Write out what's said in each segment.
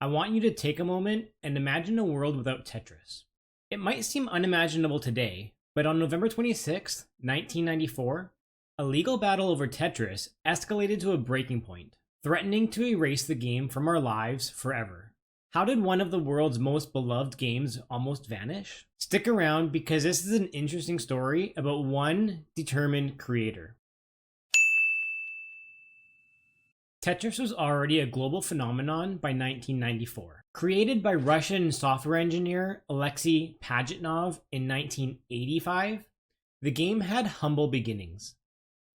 I want you to take a moment and imagine a world without Tetris. It might seem unimaginable today, but on November 26, 1994, a legal battle over Tetris escalated to a breaking point, threatening to erase the game from our lives forever. How did one of the world's most beloved games almost vanish? Stick around because this is an interesting story about one determined creator. Tetris was already a global phenomenon by 1994. Created by Russian software engineer Alexey Pajitnov in 1985, the game had humble beginnings.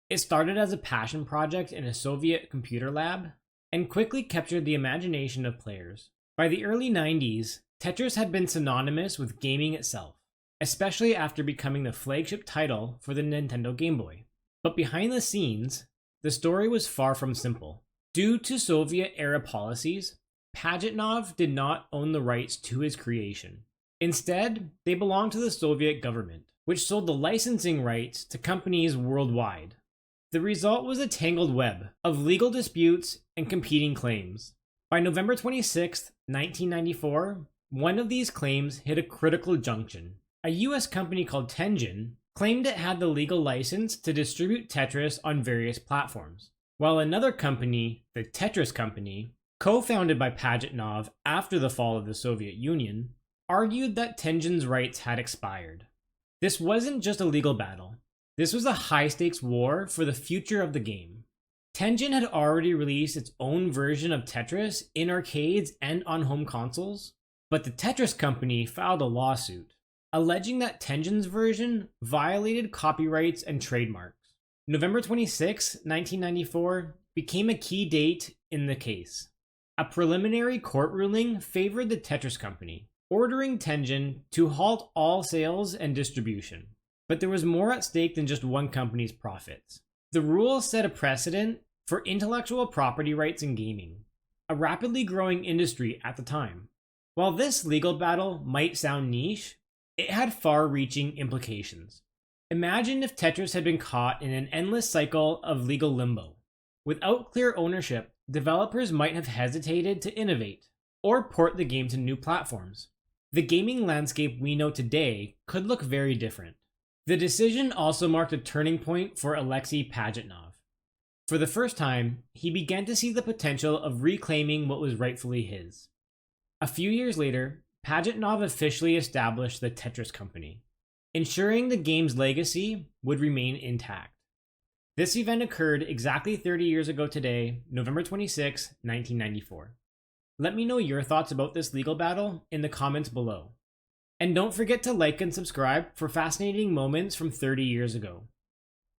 It started as a passion project in a Soviet computer lab and quickly captured the imagination of players. By the early 90s, Tetris had been synonymous with gaming itself, especially after becoming the flagship title for the Nintendo Game Boy. But behind the scenes, the story was far from simple. Due to Soviet-era policies, Pajitnov did not own the rights to his creation. Instead, they belonged to the Soviet government, which sold the licensing rights to companies worldwide. The result was a tangled web of legal disputes and competing claims. By November 26, 1994, one of these claims hit a critical junction. A US company called Tengen claimed it had the legal license to distribute Tetris on various platforms, while another company, the Tetris Company, co-founded by Pajitnov after the fall of the Soviet Union, argued that Tengen's rights had expired. This wasn't just a legal battle. This was a high-stakes war for the future of the game. Tengen had already released its own version of Tetris in arcades and on home consoles, but the Tetris Company filed a lawsuit, alleging that Tengen's version violated copyrights and trademarks. November 26, 1994 became a key date in the case. A preliminary court ruling favored the Tetris Company, ordering Tengen to halt all sales and distribution. But there was more at stake than just one company's profits. The rule set a precedent for intellectual property rights in gaming, a rapidly growing industry at the time. While this legal battle might sound niche, it had far-reaching implications. Imagine if Tetris had been caught in an endless cycle of legal limbo. Without clear ownership, developers might have hesitated to innovate or port the game to new platforms. The gaming landscape we know today could look very different. The decision also marked a turning point for Alexey Pajitnov. For the first time, he began to see the potential of reclaiming what was rightfully his. A few years later, Pajitnov officially established the Tetris Company, ensuring the game's legacy would remain intact. This event occurred exactly 30 years ago today, November 26, 1994. Let me know your thoughts about this legal battle in the comments below. And don't forget to like and subscribe for fascinating moments from 30 years ago.